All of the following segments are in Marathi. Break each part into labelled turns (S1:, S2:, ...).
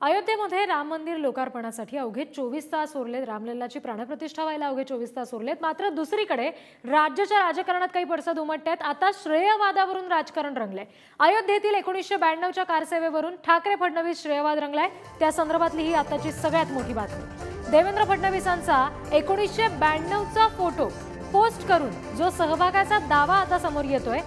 S1: अयोध्येमध्ये राम मंदिर लोकार्पणासाठी अवघे 24 तास उरलेत। रामलल्लाची प्राणप्रतिष्ठा व्हायला अवघे 24 तास उरलेत। मात्र दुसरीकडे राज्याच्या राजकारणात काही पडसाद उमटतात। आता श्रेयवादावरून राजकारण रंगलंय। अयोध्येतील 1992च्या कारसेवेवरून ठाकरे फडणवीस श्रेयवाद रंगलाय। त्या संदर्भातली ही आताची सगळ्यात मोठी बातमी। देवेंद्र फडणवीसांचा 1992चा फोटो पोस्ट करून जो सहभागाचा दावा आता समोर येतोय,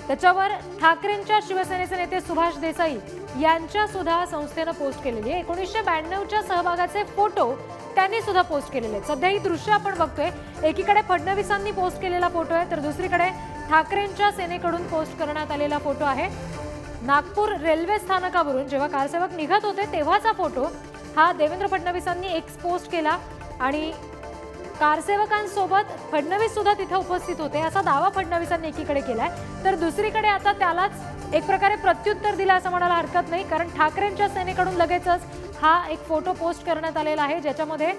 S1: त्याच्यावर ठाकरेंच्या शिवसेनेचे नेते सुभाष देसाई यांच्या सुद्धा संस्थेने पोस्ट केलेली आहे। 1992च्या सहभागाचे फोटो त्यांनी सुद्धा पोस्ट केलेले आहेत। सध्या ही दृश्य आपण बघतोय। एकीकडे फडणवीसांनी पोस्ट केलेला फोटो आहे, तर दुसरीकडे ठाकरेंच्या सेनेकडून पोस्ट करण्यात आलेला फोटो आहे। नागपूर रेल्वे स्थानकावरून जेव्हा कारसेवक निघत होते तेव्हाचा फोटो हा देवेंद्र फडणवीसांनी एक्स पोस्ट केला आणि कारसेवकांसोबत फडणवीस सुद्धा तिथे उपस्थित होते असा दावा फडणवीसांनी एकीकडे केलाय, तर दुसरीकडे आता त्यालाच एक प्रकारे प्रत्युत्तर दिलं असं म्हणायला हरकत नाही। कारण ठाकरेंच्या सेनेकडून लगेचच हा एक फोटो पोस्ट करण्यात आलेला आहे, ज्याच्यामध्ये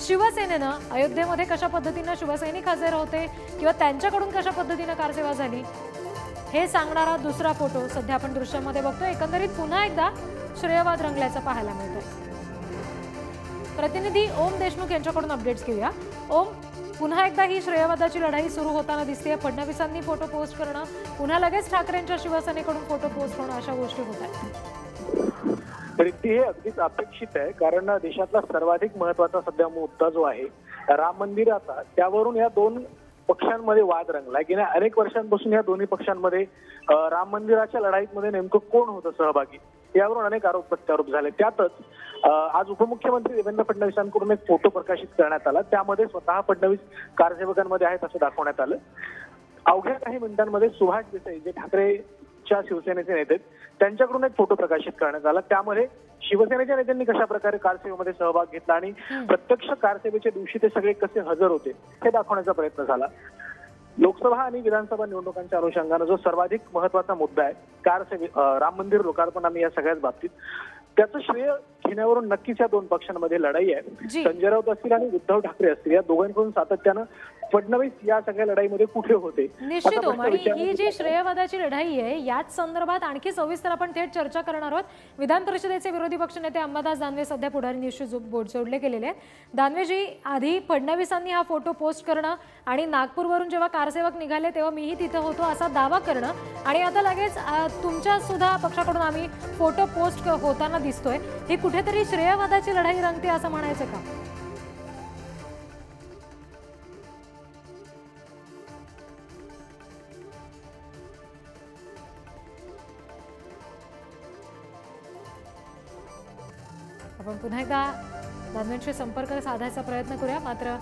S1: शिवसेनेनं अयोध्येमध्ये कशा पद्धतीने शिवसैनिक हजर होते किंवा त्यांच्याकडून कशा पद्धतीने कारसेवा झाली हे सांगणारा दुसरा फोटो सध्या आपण दृश्यामध्ये बघतोय। एकंदरीत पुन्हा एकदा श्रेयवाद रंगल्याचं पाहायला मिळतंय। प्रतिनिधी ओम देशमुख यांच्याकडून अपडेट्स घेऊया। ओम, पुन्हा एकदा ही श्रेयवादाची लढाई सुरू होताना दिसते। फडणवीसांनी फोटो पोस्ट करणं, पुन्हा लगेच ठाकरेंच्या शिवसेनेकडून फोटो पोस्ट होणं, अशा गोष्टी होत आहेत।
S2: हे अगदीच अपेक्षित आहे, कारण देशातला सर्वाधिक महत्वाचा सध्या मुद्दा जो आहे राम मंदिराचा, त्यावरून या दोन पक्षांमध्ये वाद रंगलाय। गेल्या अनेक वर्षांपासून या दोन्ही पक्षांमध्ये राम मंदिराच्या लढाईमध्ये नेमकं कोण होतं सहभागी यावरून अनेक आरोप प्रत्यारोप झाले। त्यातच आज उपमुख्यमंत्री देवेंद्र फडणवीसांकडून एक फोटो प्रकाशित करण्यात आला। त्यामध्ये स्वतः फडणवीस कारसेवकांमध्ये आहेत असं दाखवण्यात आलं। अवघ्या काही मिनिटांमध्ये सुभाष देसाई जे ठाकरेच्या शिवसेनेचे नेते त्यांच्याकडून एक फोटो प्रकाशित करण्यात आला। त्यामध्ये शिवसेनेच्या नेत्यांनी कशा प्रकारे कारसेवेमध्ये सहभाग घेतला आणि प्रत्यक्ष कारसेवेच्या दिवशी ते सगळे कसे हजर होते हे दाखवण्याचा प्रयत्न झाला। लोकसभा आणि विधानसभा निवडणुकांच्या अनुषंगाने जो सर्वाधिक महत्वाचा मुद्दा आहे कारसेवे राम मंदिर लोकार्पण आणि या सगळ्याच बाबतीत त्याचं श्रेय घेण्यावरून नक्कीच या दोन पक्षांमध्ये लढाई आहे। संजय राऊत असतील आणि उद्धव ठाकरे असतील या दोघांकडून सातत्यानं फडणवीस या सगळ्या लढाईमध्ये कुठे होते
S1: निश्चित। आणि ही जी श्रेयवादाची लढाई आहे याच संदर्भात आणखी सविस्तर आपण थेट चर्चा करणार आहोत। विधान परिषदेचे विरोधी पक्षनेते अंबादास दानवे सध्या पुढारी न्यूजशी जोडले गेलेले आहेत। दानवेजी, आधी फडणवीसांनी हा फोटो पोस्ट करणं आणि नागपूरवरून जेव्हा कारसेवक निघाले तेव्हा मीही तिथे होतो असा दावा करणं, आणि आता लगेच तुमच्या सुद्धा पक्षाकडून आम्ही फोटो पोस्ट होताना दिसतोय, ही कुठेतरी श्रेयवादाची लढाई रंगते असं म्हणायचं का? आपण पुन्हा एकदा दानवेंशी संपर्क साधायचा प्रयत्न करूया। मात्र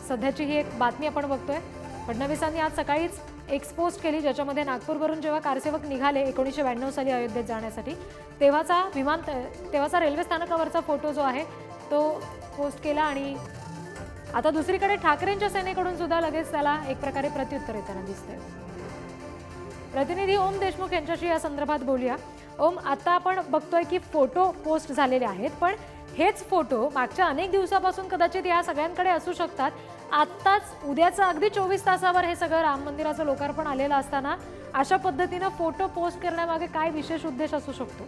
S1: सध्याची ही एक बातमी आपण बघतोय। फडणवीसांनी आज सकाळीच एक्सपोस्ट केली, ज्याच्यामध्ये नागपूरवरून जेव्हा कारसेवक निघाले 1992 साली अयोध्येत जाण्यासाठी तेव्हाचा रेल्वे स्थानकावरचा फोटो जो आहे तो पोस्ट केला। आणि आता दुसरीकडे ठाकरेंच्या सेनेकडून सुद्धा लगेच त्याला एक प्रकारे प्रत्युत्तर येताना दिसतंय। प्रतिनिधी ओम देशमुख यांच्याशी या संदर्भात बोलूया। ओम, आता आपण बघतोय की फोटो पोस्ट झालेले आहेत, पण हेच फोटो मागच्या अनेक दिवसापासून कदाचित या सगळ्यांकडे असू शकतात। आत्ताच उद्याचं अगदी 24 तासावर हे सगळं राम मंदिराचं लोकार्पण आलेलं असताना अशा पद्धतीनं फोटो पोस्ट करण्यामागे काय विशेष उद्देश असू शकतो?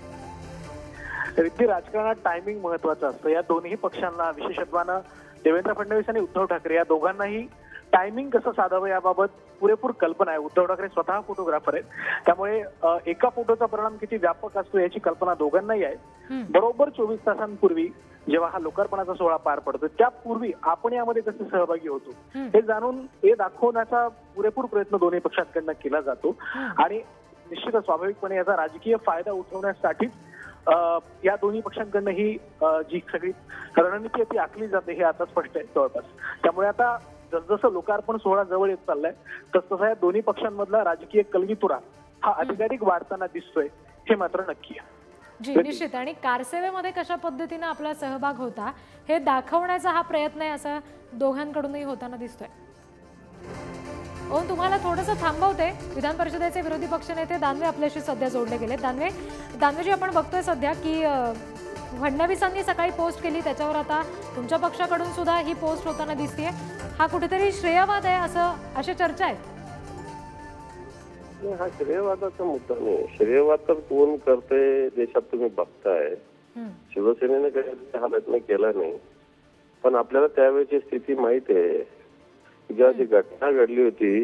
S2: राजकारणात टायमिंग महत्वाचं असतं। या दोन्ही पक्षांना, विशेषत्वानं देवेंद्र फडणवीस आणि उद्धव ठाकरे या दोघांनाही टायमिंग कसं साधावं याबाबत पुरेपूर कल्पना आहे। उद्धव ठाकरे स्वतः फोटोग्राफर आहेत, त्यामुळे एका फोटोचा परिणाम किती व्यापक असतो याची कल्पना दोघांनाही आहे। बरोबर 24 तासांपूर्वी जेव्हा हा लोकार्पणाचा सोहळा पार पडतो त्यापूर्वी आपण यामध्ये कसे सहभागी होतो हे जाणून हे दाखवण्याचा पुरेपूर प्रयत्न दोन्ही पक्षांकडनं केला जातो। आणि निश्चितच स्वाभाविकपणे याचा राजकीय फायदा उठवण्यासाठीच या दोन्ही पक्षांकडनं ही जी सगळी रणनीती आहे ती आखली जाते हे आता स्पष्ट आहे जवळपास। त्यामुळे आता जसजसं लोकार्पण सोहळा जवळ येत चाललाय तसतसा या दोन्ही पक्षांमधला राजकीय कलगीतुरा हा अधिकाधिक वाढताना दिसतोय हे मात्र नक्की आहे।
S1: जी, निश्चित। आणि कारसेवेमध्ये कशा पद्धतीने आपला सहभाग होता हे दाखवण्याचा हा प्रयत्न आहे असं दोघांकडूनही होताना दिसतोय। ओम, तुम्हाला थोडंसं थांबवते। विधान परिषदेचे विरोधी पक्षनेते दानवे आपल्याशी सध्या जोडले गेले। दानवेजी, आपण बघतोय सध्या की फडणवीसांनी सकाळी पोस्ट केली, त्याच्यावर आता तुमच्या पक्षाकडून सुद्धा ही पोस्ट होताना दिसतेय। हा कुठेतरी श्रेयवाद आहे अशी चर्चा आहे।
S3: हा श्रेयवादाचा मुद्दा नाही। श्रेयवाद तर कोण करते देशात तुम्ही बघताय। शिवसेनेने काही हा प्रयत्न केला नाही. पण आपल्याला त्यावेळेची स्थिती माहित आहे. जेव्हा जी घटना घडली होती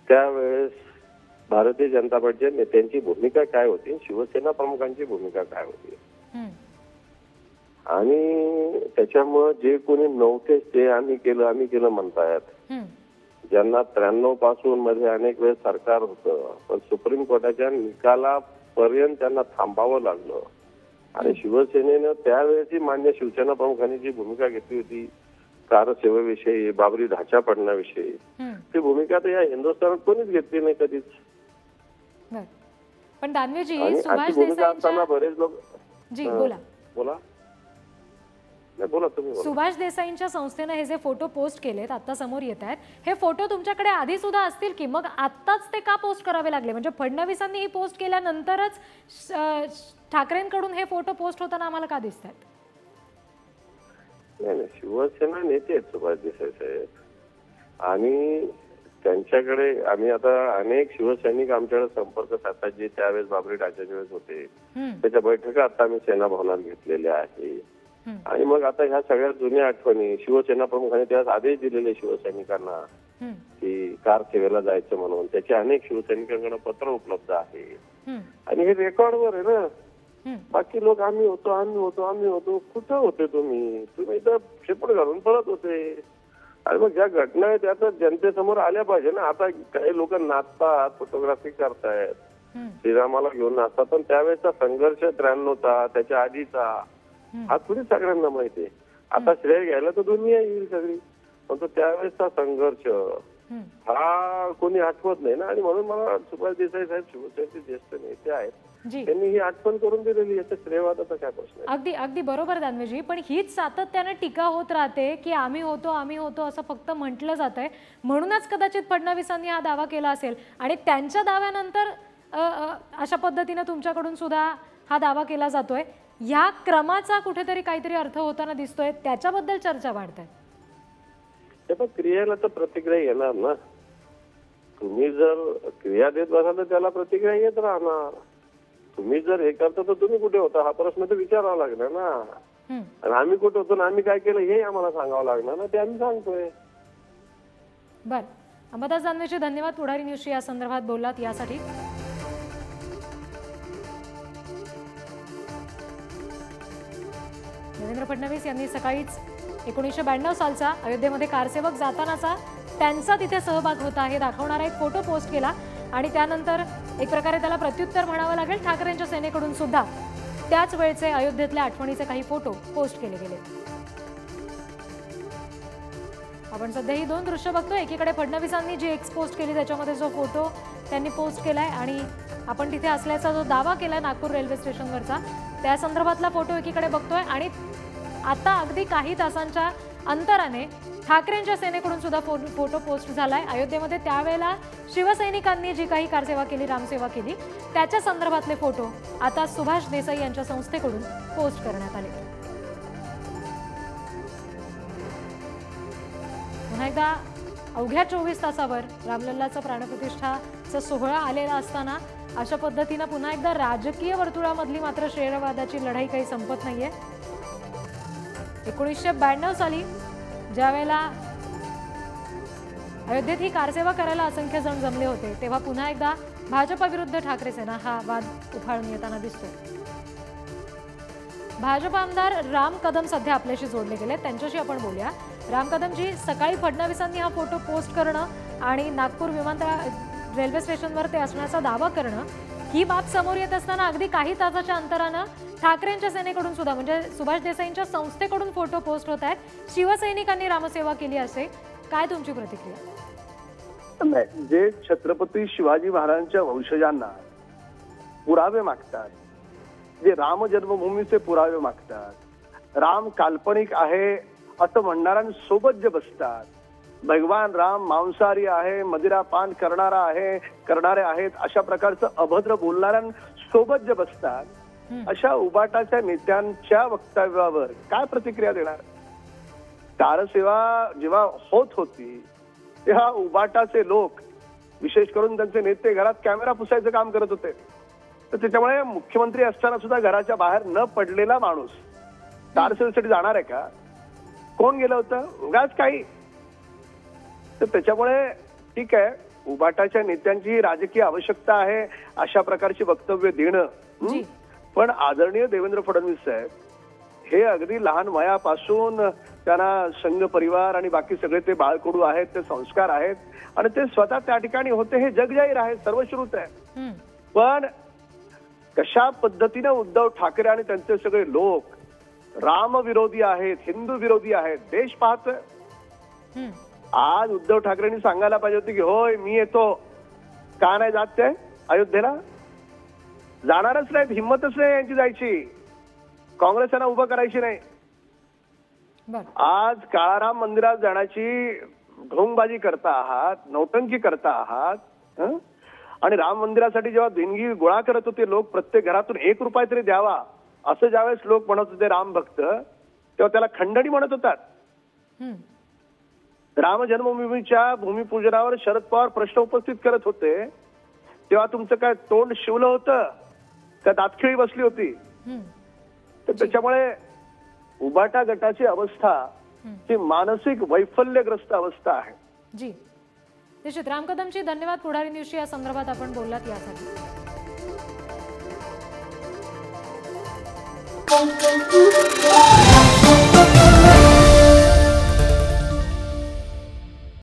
S3: त्यावेळेस भारतीय जनता पार्टीच्या नेत्यांची भूमिका काय होती, शिवसेना प्रमुखांची भूमिका काय होती, आणि त्याच्यामुळे जे कोणी नव्हतेच ते आम्ही केलं म्हणतायत. ज्यांना 93 पासून मध्ये अनेक वेळेस सरकार होतं, पण सुप्रीम कोर्टाच्या निकालापर्यंत त्यांना थांबावं लागलं. आणि शिवसेनेनं त्यावेळेची मान्य शिवसेना प्रमुखांनी जी भूमिका घेतली होती कारसेवेविषयी, बाबरी ढाचा पडण्याविषयी, ती भूमिका तर या हिंदुस्थानात कोणीच घेतली नाही कधीच.
S1: पण दानवेजी,
S3: आणि
S1: सुभाष
S3: भूमिका असताना
S1: देसाईंच्या
S3: बरेच लोक
S1: जी बोला
S3: बोला नाही बोला तुम्ही बोला.
S1: सुभाष देसाईंच्या संस्थेने हे जे फोटो पोस्ट केलेत आता समोर येत आहेत, हे फोटो तुमच्याकडे आधी सुद्धा असतील की मग आत्ताच ते का पोस्ट करावे लागले? म्हणजे फडणवीसांनी ही पोस्ट केल्यानंतरच ठाकरेंकडून हे फोटो पोस्ट होताना आम्हाला का दिसत आहेत?
S3: नाही, शिवसेना नेते आहेत सुभाष देसाई साहेब, आणि त्यांच्याकडे आम्ही आता अनेक शिवसैनिक आमच्याकडे संपर्क साधतात जे त्यावेळेस बाबरी ढाच्याच्या वेळेस होते. त्याच्या बैठका आता आम्ही सेना भवनात घेतलेल्या आहे. आणि मग आता ह्या सगळ्या जुन्या आठवणी शिवसेना प्रमुखांनी त्यास आदेश दिलेले शिवसैनिकांना की कार सेवेला जायचं म्हणून, त्याचे अनेक शिवसैनिकांकडे पत्र उपलब्ध आहे. आणि हे रेकॉर्डवर आहे ना. बाकी लोक आम्ही होतो कुठं होते तुम्ही तर शेपूट घालून पळत होते. आणि मग ज्या घटना आहेत त्या तर जनतेसमोर आल्या पाहिजे ना. आता काही लोक नाचतात, फोटोग्राफी करतायत, श्रीरामाला घेऊन नाचतात, पण त्यावेळेचा संघर्ष 93चा त्याच्या आधीचा हा थोडी सगळ्यांना माहिती आहे. आता श्रेय घ्यायला तर दुनिया येईल सगळी, पण तो त्यावेळेसचा संघर्ष हा कोणी आठवत नाही ना. आणि म्हणून मला सुभाष देसाई साहेब शिवसेनेचे ज्येष्ठ नेते आहेत, त्यांनी ही आठवण करून दिलेली. याचा श्रेयवादाचा काय प्रश्न आहे?
S1: अगदी अगदी बरोबर दानवेजी, पण हीच सातत्याने टीका होत राहते की आम्ही होतो असं फक्त म्हटलं जातंय. म्हणूनच कदाचित फडणवीसांनी हा दावा केला असेल आणि त्यांच्या दाव्यानंतर अशा पद्धतीने तुमच्याकडून सुद्धा हा दावा केला जातोय. ह्या क्रमाचा कुठेतरी काहीतरी अर्थ होताना दिसतोय, त्याच्याबद्दल चर्चा वाढते.
S3: पण क्रियेला तर प्रतिक्रिया येणार ना. तुम्ही जर क्रिया देत बसाल तर त्याला प्रतिक्रिया येत राहणार. तुम्ही जर हे करता तर तुम्ही कुठे होता हा प्रश्न तर विचारावा लागणार ना. आणि आम्ही कुठे होतो ना आम्ही काय केलं हे आम्हाला सांगावं लागणार ना, ते आम्ही सांगतोय.
S1: बर, अंबादास दानवेजी धन्यवाद. पुढारी न्यूजशी या संदर्भात बोललात यासाठी. देवेंद्र फडणवीस यांनी सकाळीच 1992 सालचा अयोध्येमध्ये कारसेवक जातानाचा त्यांचा तिथे सहभाग होता हे दाखवणारा एक फोटो पोस्ट केला आणि त्यानंतर एक प्रकारे त्याला प्रत्युत्तर म्हणावं लागेल. ठाकरेंच्या सेनेकडून सुद्धा त्याच वेळचे अयोध्येतल्या आठवणीचे काही फोटो पोस्ट केले गेले. आपण सध्या ही दोन दृश्य बघतो. एकीकडे फडणवीसांनी जी एक्स पोस्ट केली त्याच्यामध्ये जो फोटो त्यांनी पोस्ट केलाय आणि आपण तिथे असल्याचा जो दावा केलाय नागपूर रेल्वे स्टेशनवरचा, त्या संदर्भातला फोटो एकीकडे बघतोय. आणि आता अगदी काही तासांच्या अंतराने ठाकरेंच्या सेनेकडून सुद्धा फोटो पोस्ट झालाय. अयोध्येमध्ये त्यावेळेला शिवसैनिकांनी जी काही कारसेवा केली, रामसेवा केली, त्याच्या संदर्भातले फोटो आता सुभाष देसाई यांच्या संस्थेकडून पोस्ट करण्यात आले. पुन्हा एकदा अवघ्या 24 तासावर रामलल्लाचा प्राणप्रतिष्ठाचा सोहळा आलेला असताना अशा पद्धतीनं पुन्हा एकदा राजकीय वर्तुळामधली मात्र श्रेयवादाची लढाई काही संपत नाहीये. 1992 साली ज्यावेळेला अयोध्येत ही कारसेवा करायला असंख्य जण जमले होते तेव्हा पुन्हा एकदा भाजपा विरुद्ध ठाकरे सेना हा वाद उफाळून येताना दिसतोय. भाजप आमदार राम कदम सध्या आपल्याशी जोडले गेले, त्यांच्याशी आपण बोलूया. राम कदमजी, सकाळी फडणवीसांनी हा फोटो पोस्ट करणं आणि नागपूर विमानतळ रेल्वे स्टेशनवर ते असण्याचा दावा करणं, ही बाब समोर येत असताना अगदी काही तासाच्या अंतरानं ठाकरेंच्या सेनेकडून सुद्धा म्हणजे सुभाष देसाईंच्या संस्थेकडून फोटो पोस्ट होत आहेत. शिवसैनिकांनी रामसेवा केली असे, काय तुमची प्रतिक्रिया?
S4: जे छत्रपती शिवाजी महाराजांच्या वंशजांना पुरावे मागतात, जे राम जन्मभूमीचे पुरावे मागतात, राम काल्पनिक आहे असं म्हणणाऱ्यांसोबत जे बसतात, भगवान राम मांसाहारी आहे, मदिरापान करणारे आहेत अशा प्रकारचं अभद्र बोलणाऱ्यांसोबत जे बसतात, अशा उबाटाच्या नेत्यांच्या वक्तव्यावर काय प्रतिक्रिया देणार? कारसेवा जेव्हा होत होती तेव्हा उबाटाचे लोक, विशेष करून त्यांचे नेते, घरात कॅमेरा पुसायचं काम करत होते. तर त्याच्यामुळे मुख्यमंत्री असताना सुद्धा घराच्या बाहेर न पडलेला माणूस तारसेलसाठी जाणार आहे का? कोण गेलं होतं? उगाच काही. तर त्याच्यामुळे ठीक आहे, उभाटाच्या नेत्यांची राजकीय आवश्यकता आहे अशा प्रकारची वक्तव्य देणं.
S1: जी.
S4: पण आदरणीय देवेंद्र फडणवीस साहेब हे अगदी लहान वयापासून त्यांना संघ परिवार आणि बाकी सगळे ते बाळकडू आहेत, ते संस्कार आहेत आणि ते स्वतः त्या ठिकाणी होते हे जगजाहीर आहे, सर्वश्रुत आहे. पण कशा पद्धतीने उद्धव ठाकरे आणि त्यांचे सगळे लोक राम विरोधी आहेत, हिंदू विरोधी आहेत, देश पाहतोय. आज उद्धव ठाकरेंनी सांगायला पाहिजे होते की होय मी येतो, का नाही जात ते अयोध्येला? जाणारच नाहीत, हिंमतच नाही यांची जायची. काँग्रेस यांना उभं करायची नाही. आज काळाराम मंदिरात जाण्याची ढोंगबाजी करता आहात, नौटंकी करता आहात. आणि राम मंदिरासाठी जेव्हा देणगी गोळा करत होते लोक, प्रत्येक घरातून ₹1 तरी द्यावा असं ज्यावेळेस लोक म्हणत होते राम भक्त, तेव्हा त्याला खंडणी म्हणत होतात. राम जन्मभूमीच्या भूमिपूजनावर शरद पवार प्रश्न उपस्थित करत होते तेव्हा तुमचं काय तोंड शिवलं होतं का दातखिळी बसली होती? तर त्याच्यामुळे उभाटा गटाची अवस्था ही मानसिक वैफल्यग्रस्त अवस्था आहे.
S1: जी निश्चित. राम कदमजी धन्यवाद. पुढारी न्यूजशी या संदर्भात आपण बोललात यासाठी.